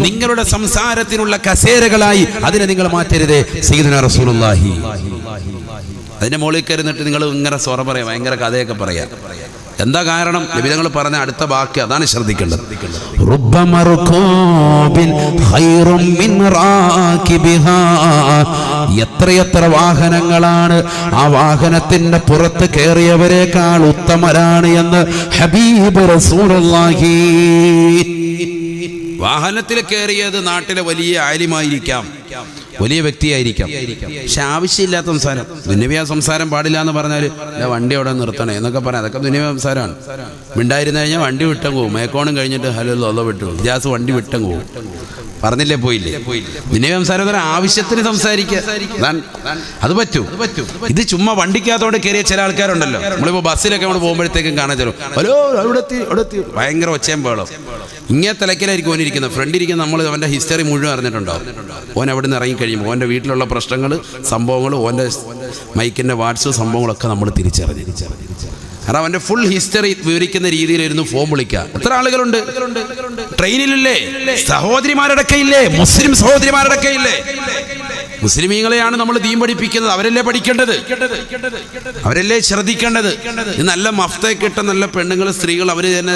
A: നിങ്ങളുടെ സംസാരത്തിനുള്ള കസേരകളായി അതിനെ നിങ്ങൾ മാറ്റരുതേ. സയ്യിദുനാ റസൂലുള്ളാഹി. അതിന്റെ മുകളിൽ കയറിന്നിട്ട് നിങ്ങൾ ഇങ്ങനെ സ്വറ പറയാം, ഭയങ്കര കഥയൊക്കെ പറയാം. എന്താ കാരണം? നബി തങ്ങൾ പറഞ്ഞ അടുത്ത വാക്യം അതാണ് ശ്രദ്ധിക്കേണ്ടത്. എത്രയെത്ര വാഹനങ്ങളാണ് ആ വാഹനത്തിന്റെ പുറത്ത് കയറിയവരെക്കാൾ ഉത്തമരാണ് എന്ന് ഹബീബ് റസൂലുള്ളാഹി. വാഹനത്തിൽ കയറിയത് നാട്ടിലെ വലിയ ആലിമായിരിക്കാം, വലിയ വ്യക്തിയായിരിക്കാം, പക്ഷെ ആവശ്യമില്ലാത്ത സംസാരം. ദുന്യവിയ സംസാരം പാടില്ല എന്ന് പറഞ്ഞാൽ വണ്ടി അവിടെ നിർത്തണേ എന്നൊക്കെ പറയാം. അതൊക്കെ ദുന്യവിയ സംസാരമാണ്. മിണ്ടായിരുന്നു കഴിഞ്ഞാൽ വണ്ടി വിട്ടങ്ങ് പോകും. മേക്കോണും കഴിഞ്ഞിട്ട് ഹലോ അല്ല വിട്ടു ജാസ് വണ്ടി വിട്ടങ്ങ് പോകും. പറഞ്ഞില്ലേ, പോയില്ലേ? ദുന്യവിയ സംസാരം ആവശ്യത്തിന് സംസാരിക്കുക, അത് പറ്റൂ. ഇത് ചുമ്മാ വണ്ടിക്കകത്തോടെ കയറിയ ചില ആൾക്കാരുണ്ടല്ലോ. നമ്മളിപ്പോ ബസ്സിലൊക്കെ നമ്മൾ പോകുമ്പോഴത്തേക്കും കാണാൻ ചെല്ലും, ഹലോ അവിടെ എത്തി ഭയങ്കര ഒച്ചയും ബഹളം. ഇങ്ങനെ തിലക്കിലായിരിക്കും ഓനിരിക്കുന്നത്. ഫ്രണ്ട് ഇരിക്കുന്ന നമ്മൾ അവൻ്റെ ഹിസ്റ്ററി മുഴുവൻ അറിഞ്ഞിട്ടുണ്ടാവും. ഓൻ അവിടെ നിന്ന് ഇറങ്ങിക്കഴിയുമ്പോൾ ഓൻ്റെ വീട്ടിലുള്ള പ്രശ്നങ്ങൾ, സംഭവങ്ങൾ, ഓൻ്റെ മൈക്കിൻ്റെ വാട്സ് സംഭവങ്ങളൊക്കെ നമ്മൾ തിരിച്ചറിഞ്ഞു. കാരണം അവൻ്റെ ഫുൾ ഹിസ്റ്ററി വിവരിക്കുന്ന രീതിയിലായിരുന്നു ഫോം വിളിക്കുക. എത്ര ആളുകളുണ്ട് ട്രെയിനിലില്ലേ? സഹോദരിമാരടക്കയില്ലേ? മുസ്ലിം സഹോദരിമാരടക്കയില്ലേ? മുസ്ലിമീങ്ങളെയാണ് നമ്മൾ ദീൻ പഠിപ്പിക്കുന്നത്. അവരല്ലേ പഠിക്കേണ്ടത്, അവരല്ലേ ശ്രദ്ധിക്കേണ്ടത്. നല്ല മഫ്തയൊക്കെ ഇട്ട നല്ല പെണ്ണുങ്ങൾ, സ്ത്രീകൾ, അവർ തന്നെ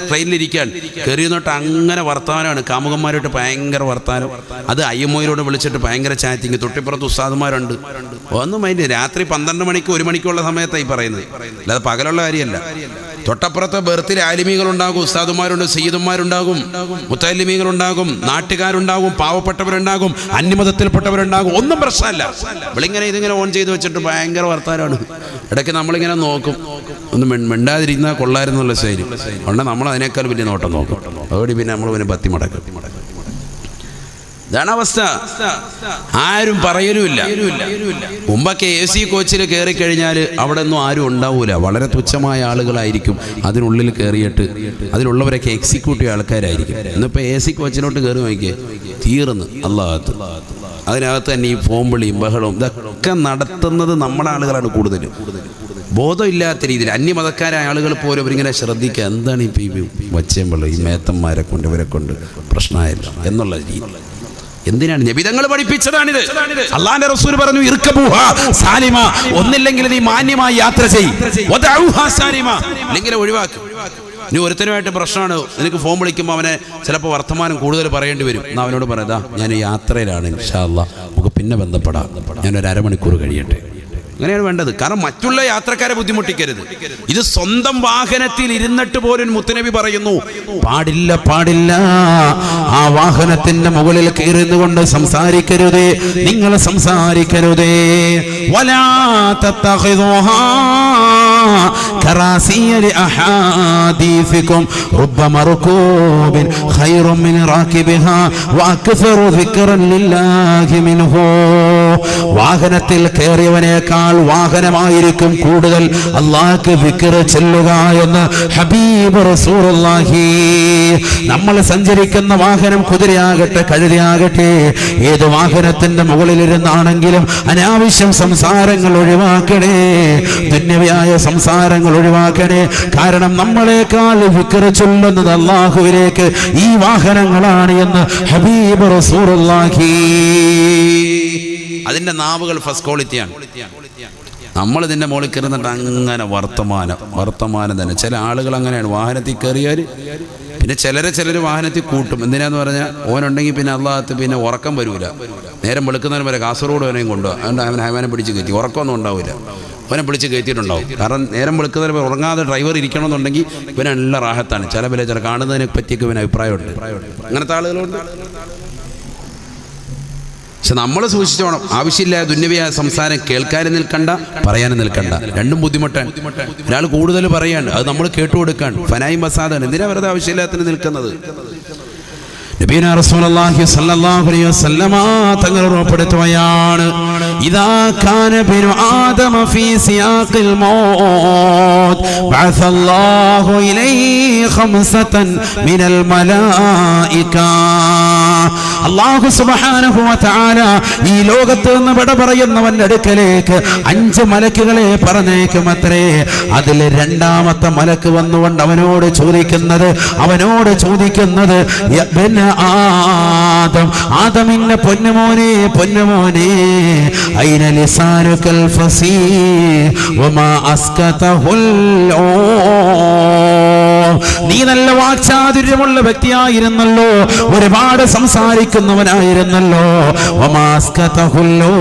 A: ട്രെയിനിലിരിക്കാൻ കയറിയെന്നിട്ട് അങ്ങനെ വർത്തമാനമാണ്. കാമുകന്മാരോട്ട് ഭയങ്കര വർത്തമാനം. അത് അയ്യമ്മോയിലോട് വിളിച്ചിട്ട് ഭയങ്കര ചാറ്റിങ്. തൊട്ടിപ്പുറത്ത് ഉസ്താദുമാരുണ്ട്. ഒന്നും അതിൻ്റെ രാത്രി 12 മണിക്ക് 1 മണിക്കുള്ള സമയത്തായി പറയുന്നത്, അല്ലാതെ പകലുള്ള കാര്യമല്ല. തൊട്ടപ്പുറത്തെ ബർത്തിൽ ആലിമീകളുണ്ടാകും, ഉസ്താദുമാരുണ്ട്, സയ്യിദുമാരുണ്ടാകും, മുത്തല്ലിമീങ്ങളുണ്ടാകും, നാട്ടുകാരുണ്ടാകും, പാവപ്പെട്ടവരുണ്ടാകും, അന്യമതത്തിൽപ്പെട്ടവരുണ്ടാകും. ഒന്നും പ്രശ്നമല്ല. ഇവളിങ്ങനെ ഇതിങ്ങനെ ഓൺ ചെയ്ത് വെച്ചിട്ട് ഭയങ്കര വർത്താനമാണ്. ഇടയ്ക്ക് നമ്മളിങ്ങനെ നോക്കും, ഒന്ന് മിണ്ടാതിരിക്കുന്ന കൊള്ളായിരുന്നുള്ള ശൈലി. അതുകൊണ്ട് നമ്മൾ അതിനേക്കാൾ വലിയ നോട്ടം നോക്കും. അതോടെ പിന്നെ നമ്മൾ പിന്നെ പത്തി മടക്കും. ഇതാണ് അവസ്ഥ. ആരും പറയലുമില്ല. മുമ്പൊക്കെ AC കോച്ചിൽ കയറി കഴിഞ്ഞാൽ അവിടെ ഒന്നും ആരും ഉണ്ടാവൂല. വളരെ തുച്ഛമായ ആളുകളായിരിക്കും അതിനുള്ളിൽ കയറിയിട്ട്. അതിലുള്ളവരൊക്കെ എക്സിക്യൂട്ടീവ് ആൾക്കാരായിരിക്കും. ഇന്നിപ്പോൾ AC കോച്ചിലോട്ട് കയറി നോക്കിയേ, തീർന്ന് അല്ലാഹത്ത്. അതിനകത്ത് തന്നെ ഈ ഫോം വിളിയും ബഹളവും ഇതൊക്കെ നടത്തുന്നത് നമ്മുടെ ആളുകളാണ് കൂടുതൽ. ബോധമില്ലാത്ത രീതിയിൽ അന്യമതക്കാരായ ആളുകൾ പോലും അവരിങ്ങനെ ശ്രദ്ധിക്കുക, എന്താണ് ഇപ്പോൾ ഈ വച്ചേമ്പള്ള ഈ മേത്തന്മാരെ കൊണ്ട് ഇവരെ കൊണ്ട് പ്രശ്നമായില്ല എന്നുള്ള രീതി. എന്തിനാണ്? നബിതങ്ങൾ പഠിപ്പിച്ചതാണിത്. അല്ലാഹുവിന്റെ റസൂൽ പറഞ്ഞു, ഇർകബൂഹാ സാലിമ, ഒന്നില്ലെങ്കിൽ നീ മാന്യമായി യാത്ര ചെയ്യ്, വദഊഹാ സാലിമ, അല്ലെങ്കിൽ ഒഴിവാക്കും. നീ ഒരുത്തനുമായിട്ട് പ്രശ്നമാണ്, നിനക്ക് ഫോൺ വിളിക്കുമ്പോൾ അവനെ ചിലപ്പോൾ വർത്തമാനം കൂടുതൽ പറയേണ്ടി വരും. എന്നാൽ അവനോട് പറയാ, ഞാൻ യാത്രയിലാണ്, ഇൻഷാ അല്ലാഹ് നമുക്ക് പിന്നെ ബന്ധപ്പെടാം, ഞാനൊരു അരമണിക്കൂർ കഴിയട്ടെ. അങ്ങനെയാണ് വേണ്ടത്. കാരണം മറ്റുള്ള യാത്രക്കാരെ ബുദ്ധിമുട്ടിക്കരുത്. ഇത് സ്വന്തം വാഹനത്തിൽ ഇരുന്നിട്ട് പോലും മുത്തുനബി പറയുന്നു, പാടില്ല, ആ വാഹനത്തിന്റെ മുകളിൽ കയറിന്നുകൊണ്ട് സംസാരിക്കരുതേ, നിങ്ങൾ സംസാരിക്കരുതേ. വലാ തത്തഖിദൂഹാ കറാസിയ ലിഅഹാദീസികും റബ്ബമ റകൂബിൻ ഖൈറും മിൻ റാകിബിഹാ വഅക്സറു ദിക്റൻ ലില്ലാഹി മിൻഹു. വാഹനത്തിൽ കയറിയവനേക്കാൾ നമ്മളേക്കാൾ വാഹനമായിരിക്കും കൂടുതൽ അല്ലാഹുവിന്റെ ദിക്ർ ചൊല്ലുക എന്ന് ഹബീബ് റസൂലുള്ളാഹി. നമ്മൾ സഞ്ചരിക്കുന്ന വാഹനം കുതിരയാകട്ടെ കഴുതയാകട്ടെ ഏത് വാഹനത്തിന്റെ മുകളിലിരുന്നാണെങ്കിലും അനാവശ്യം സംസാരങ്ങൾ ഒഴിവാക്കണേ, ദുന്യവിയായ സംസാരങ്ങൾ ഒഴിവാക്കണേ. കാരണം നമ്മളെക്കാൾ ദിക്ർ ചൊല്ലുന്നത് അല്ലാഹുവിലേക്ക് ഈ വാഹനങ്ങളാണ് എന്ന് ഹബീബ് റസൂലുള്ളാഹി. അതിന്റെ നാവുകൾ ഫസ്റ്റ് ക്വാളിറ്റിയാണ്. നമ്മൾ ഇതിന്റെ മുകളിൽ കയറുന്നുണ്ട് അങ്ങനെ വർത്തമാനം തന്നെ. ചില ആളുകൾ അങ്ങനെയാണ്, വാഹനത്തിൽ കയറിയാൽ പിന്നെ ചിലർ വാഹനത്തിൽ കൂട്ടും. എന്തിനാന്ന് പറഞ്ഞാൽ ഓനുണ്ടെങ്കിൽ പിന്നെ അള്ളാഹത്ത് പിന്നെ ഉറക്കം വരൂല. നേരം വെളുക്കുന്നതിന് വരെ കാസർഗോഡ് വരെയും കൊണ്ടുപോകുക. അതുകൊണ്ട് അവനെ പിടിച്ച് കയറ്റി ഉറക്കമൊന്നും ഉണ്ടാവില്ല. അവനെ പിടിച്ച് കയറ്റിയിട്ടുണ്ടാവും. കാരണം നേരം വെളുക്കുന്നതിന് വരെ ഉറങ്ങാതെ ഡ്രൈവർ ഇരിക്കണമെന്നുണ്ടെങ്കിൽ ഇവനെ നല്ല റാഹത്താണ്. ചില കാണുന്നതിനെ പറ്റിയൊക്കെ ഇവന് അഭിപ്രായമുണ്ട്. അങ്ങനത്തെ ആളുകളുണ്ട്. പക്ഷെ നമ്മൾ സൂക്ഷിച്ചോണം. ആവശ്യമില്ലാതെ ദുന്യവിയായ സംസാരം കേൾക്കാനും നിൽക്കണ്ട, പറയാനും നിൽക്കണ്ട. രണ്ടും ബുദ്ധിമുട്ടാണ്. ഒരാൾ കൂടുതൽ പറയാണ്, അത് നമ്മൾ കേട്ടുകൊടുക്കാണ്. ഫനായും ബസാദാണ്. എന്തിനാ വെറുതെ ആവശ്യമില്ലാത്തതിന് നിൽക്കുന്നത്? നബിയുനാ റസൂലുള്ളാഹി സ്വല്ലല്ലാഹു അലൈഹി വസല്ലമ തങ്ങൾ ഉറപ്പെടുത്തുകയാണ്, ഇദാ കാന ബിനു ആദമ ഫീ സിയാഖിൽ മൗത്ത് ബഅസല്ലാഹു ഇലൈഹി ഖംസതൻ മിനൽ മലായിക. അല്ലാഹു സുബ്ഹാനഹു വ തആല ഈ ലോകത്ത് നിന്ന് വിട പറയുന്നവന്റെ അടുക്കലേക്ക് 5 മലക്കുകളെ പറഞ്ഞേക്കുമത്രേ. അതിൽ രണ്ടാമത്തെ മലക്ക് വന്നുകൊണ്ട് അവനോട് ചോദിക്കുന്നത് ആദമിന്റെ പൊന്നുമോനെ ഐന ലിസാനുകൽ ഫസീഹ് വമാ അസ്കതഹുൽ. നീ നല്ല വാക്ചാതുര്യമുള്ള വ്യക്തിയായിരുന്നല്ലോ, ഒരുപാട് സംസാരിക്കുന്നവനായിരുന്നല്ലോ. വമാ അസ്കതഹുല്ലോ,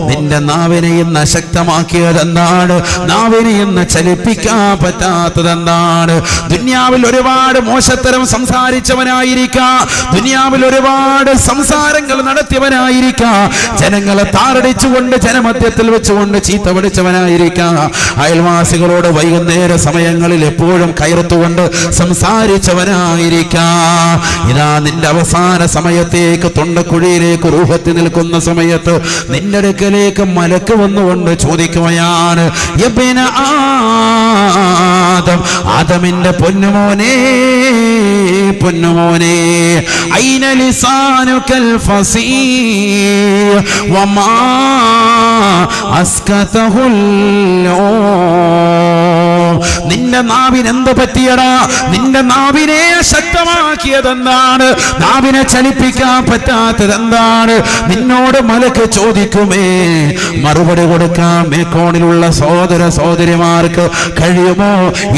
A: നിന്റെ നാവിനെ ഇന്ന് അശക്തമാക്കിയതെന്താണ്? നാവിനെ ഇന്ന് ചലിപ്പിക്കാൻ പറ്റാത്തതെന്താണ്? ദുനിയാവിൽ ഒരുപാട് മോശത്തരം സംസാരിച്ചവനായിരിക്കാം, ദുനിയാവിൽ ഒരുപാട് സംസാരങ്ങൾ നടത്തിയവനായിരിക്കാം, ജനങ്ങളെ താറടിച്ചുകൊണ്ട് ജനമധ്യത്തിൽ വെച്ചുകൊണ്ട് ചീത്ത വിളിച്ചവനായിരിക്കാം, അയൽവാസികളോട് വൈകുന്നേര സമയങ്ങളിൽ എപ്പോഴും കയർത്തുകൊണ്ട് സംസാരിച്ചവനായിരിക്കാം. ഇതാ നിന്റെ അവസാന സമയത്തേക്ക് തൊണ്ടക്കുഴിയിലേക്ക് റൂഹത്തി നിൽക്കുന്ന സമയത്ത് നിന്റെ അടുക്കലേക്ക് മലക്ക് വന്നുകൊണ്ട് ചോദിക്കുകയാണ്, യബ്ന ആദം, ആദമിന്റെ പൊന്നുമോനെ ഐന ലിസാനുകൽ ഫസീഹ് വമാ അസ്കതഹുൽ. നിന്റെ നാവിന് എന്ത് പറ്റിയടാ? നിന്റെ നാവിനെ ശക്തമാക്കിയതെന്താണ്? നാവിനെ ചലിപ്പിക്കാൻ പറ്റാത്തതെന്താണ്? നിന്നോട് മലക്ക് ചോദിക്കുമേ, മറുപടി കൊടുക്കാൻ മേക്കോണിലുള്ള സഹോദര സഹോദരിമാർക്ക് കഴിയുമോ?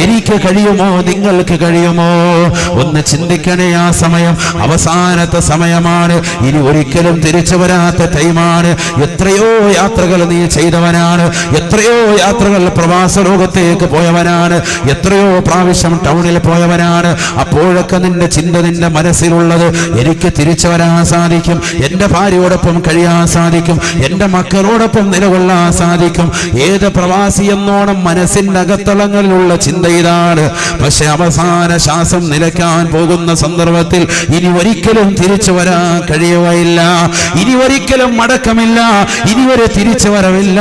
A: എനിക്ക് കഴിയുമോ? നിങ്ങൾക്ക് കഴിയുമോ? ഒന്ന് ചിന്തിക്കണേ. ആ സമയം അവസാനത്തെ സമയമാണ്. ഇനി ഒരിക്കലും തിരിച്ചു വരാത്ത ടൈമാണ്. എത്രയോ യാത്രകൾ നീ ചെയ്തവനാണ്, എത്രയോ യാത്രകൾ പ്രവാസ ലോകത്തേക്ക് പോയവനാണ്, എത്രയോ പ്രാവശ്യം ടൗണിൽ പോയവനാണ്. അപ്പോഴൊക്കെ നിന്റെ ചിന്ത, നിന്റെ മനസ്സിലുള്ളത്, എനിക്ക് തിരിച്ചു വരാൻ സാധിക്കും, എൻ്റെ ഭാര്യയോടൊപ്പം കഴിയാൻ സാധിക്കും, എൻ്റെ മക്കളോടൊപ്പം നിലകൊള്ളാൻ സാധിക്കും. ഏത് പ്രവാസി എന്നോണം മനസ്സിൻ്റെ അകത്തളങ്ങളിലുള്ള ചിന്ത ഇതാണ്. പക്ഷെ അവസാന ശ്വാസം നിലയ്ക്കാൻ പോകുന്ന സന്ദർഭത്തിൽ ഇനി ഒരിക്കലും തിരിച്ചു വരാൻ കഴിയുകയില്ല, ഇനി ഒരിക്കലും മടക്കമില്ല, ഇനി ഒരു തിരിച്ചു വരവില്ല,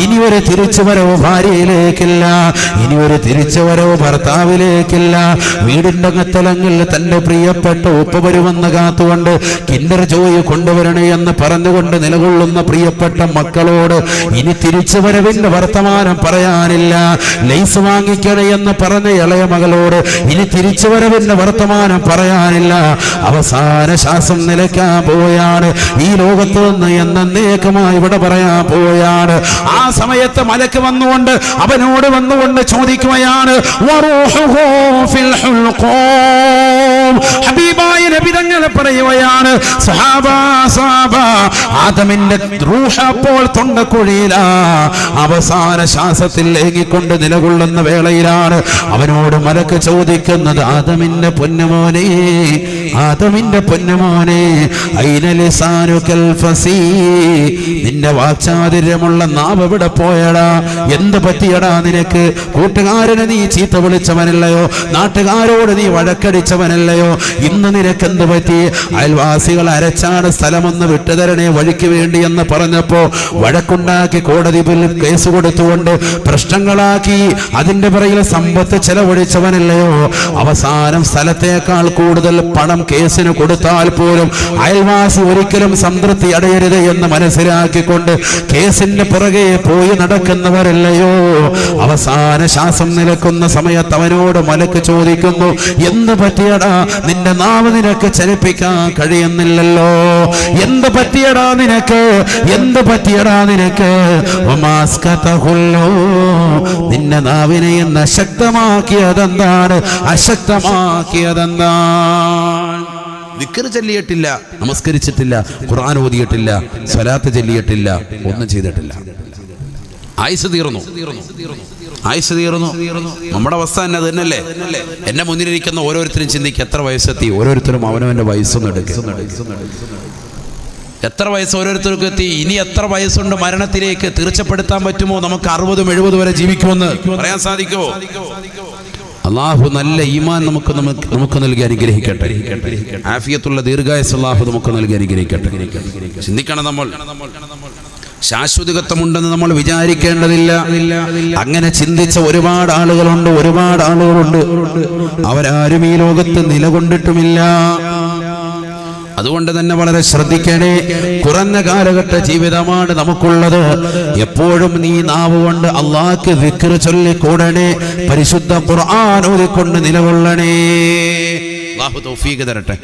A: ഇനി ഒരു തിരിച്ചു വരവ് ഭാര്യയിലേക്കില്ല, ഇനി ഒരു തിരിച്ചു വരവ് ഭർത്താവിലേക്കില്ല. വീടിന്റെ അകത്തളങ്ങളിൽ തന്റെ പ്രിയപ്പെട്ട ഉപ്പ വരുമെന്ന് കാത്തുകൊണ്ട് കിൻഡർ ജോയ് കൊണ്ടുവരണേ എന്ന് പറഞ്ഞുകൊണ്ട് നിലകൊള്ളുന്ന പ്രിയപ്പെട്ട മക്കളോട് ഇനി തിരിച്ചു വരവിന്റെ വർത്തമാനം പറയാനില്ല. ലൈസ് വാങ്ങിക്കണേ എന്ന് പറഞ്ഞ ഇളയ മകളോട് ഇനി തിരിച്ചു വരവിന്റെ വർത്തമാനം പറയാനില്ല. അവസാന ശ്വാസം നിലയ്ക്കാൻ പോവുകയാണ്, ഈ ലോകത്ത് നിന്ന് എന്നേക്കുമായി ഇവിടെ പറയാൻ പോവുകയാണ്. ആ സമയത്ത് മലക്ക് വന്നുകൊണ്ട് അവനോട് വന്നുകൊണ്ട് ചോദിക്കുകയാണ്, ഹബീബായ നബി തങ്ങൾ പറയുകയാണ്, ആദമിന്റെ റൂഹ് അപ്പോൾ തൊണ്ടക്കുഴിയിലാ, അവസാന ശ്വാസത്തിൽ ഏകിക്കൊണ്ട് നിലകൊള്ളുന്ന വേളയിലാണ് അവനോട് മലക്ക് ചോദിക്കുന്നത്, ആദമിന്റെ പൊന്നുമോനെ, ആദമിന്റെ പൊന്നുമോനെ, ഐന ലിസാനുകൽ ഫസീഹ്, നിന്റെ വാക്ചാതുര്യമുള്ള നാവ് എവിടെ പോയടാ? എന്ത് പറ്റിയടാ നിനക്ക്? കൂട്ടുകാരനെ നീ ചീത്ത വിളിച്ചവനല്ലയോ? നാട്ടുകാരോട് നീ വഴക്കടിച്ചവനല്ലയോ? ഇന്ന് നിനക്ക് എന്ത് പറ്റി?
B: അയൽവാസികൾ അരച്ചാണ് സ്ഥലമൊന്ന് വിട്ടുതരണേ വഴിക്ക് വേണ്ടി എന്ന് പറഞ്ഞപ്പോ വഴക്കുണ്ടാക്കി കോടതി ബില്ലിൽ കേസ് കൊടുത്തുകൊണ്ട് പ്രശ്നങ്ങളാക്കി അതിന്റെ പിറകിൽ സമ്പത്ത് ചെലവഴിച്ചവനല്ലയോ അവസാനം സ്ഥലത്തേക്കാൾ കൂടുതൽ പണം കേസിന് കൊടുത്താൽ പോലും അയൽവാസി ഒരിക്കലും സംതൃപ്തി അടയരുത് എന്ന് മനസ്സിലാക്കിക്കൊണ്ട് കേസിന്റെ പുറകെ പോയി നടക്കുന്നവരല്ലയോ അവസാന ശ്വാസം നിലക്കുന്ന സമയത്ത് അവനോട് മലക്ക് ചോദിക്കുന്നു, എന്ത് പറ്റിയടാ നിന്റെ നാവ് നിനക്ക് ചലിപ്പിക്കാൻ കഴിയുന്നില്ലല്ലോ, എന്ത് പറ്റിയടാ നിനക്ക്, എന്ത് പറ്റിയടാ നിനക്ക്? നിന്റെ നാവിനെ എന്ന് അശക്തമാക്കിയതെന്താണ്, അശക്തമാക്കിയതെന്താണ്? ദിക്ർ ചൊല്ലിയിട്ടില്ല, നമസ്കരിച്ചിട്ടില്ല, ഖുർആൻ ഓതിയിട്ടില്ല, സ്വലാത്ത് ചൊല്ലിയിട്ടില്ല, ഒന്നും ചെയ്തിട്ടില്ല. ആയുസ് തീർന്നു, ആയുസ് തീർന്നു. നമ്മുടെ അവസ്ഥ തന്നെ തന്നെയല്ലേ? എന്നെ മുന്നിലിരിക്കുന്ന ഓരോരുത്തരും ചിന്തിക്കുക, എത്ര വയസ്സെത്തി? ഓരോരുത്തരും അവനവന്റെ വയസ്സൊന്നും എടുക്കും. എത്ര വയസ്സ് ഓരോരുത്തർക്കും എത്തി? ഇനി എത്ര വയസ്സുണ്ട് മരണത്തിലേക്ക്? തീർച്ചപ്പെടുത്താൻ പറ്റുമോ? നമുക്ക് 60-70 വരെ ജീവിക്കുമെന്ന് പറയാൻ സാധിക്കുമോ? അള്ളാഹു നല്ല ഈമാൻ നമുക്ക് നൽകി അനുഗ്രഹിക്കട്ടെ. ആഫിയത്തുള്ള ദീർഘായുസ്സ് അള്ളാഹു നമുക്ക് നൽകി അനുഗ്രഹിക്കട്ടെ. ചിന്തിക്കണം, നമ്മൾ ശാശ്വതത്വമുണ്ടെന്ന് നമ്മൾ വിചാരിക്കേണ്ടതില്ല. അങ്ങനെ ചിന്തിച്ച ഒരുപാട് ആളുകളുണ്ട്, ഒരുപാട് ആളുകളുണ്ട്. അവരാരും ഈ ലോകത്ത് നിലകൊണ്ടിട്ടുമില്ല. അതുകൊണ്ട് തന്നെ വളരെ ശ്രദ്ധിക്കണേ. കുറഞ്ഞ കാലഘട്ട ജീവിതമാണ് നമുക്കുള്ളത്. എപ്പോഴും നീ നാവ് കൊണ്ട് അള്ളാഹ്ക്ക് ദിക്ർ ചൊല്ലിക്കൂടണേ, പരിശുദ്ധ ഖുർആൻ ഓതിക്കൊണ്ട് നിലകൊള്ളണേ. അല്ലാഹു തൗഫീഖ് തരട്ടെ.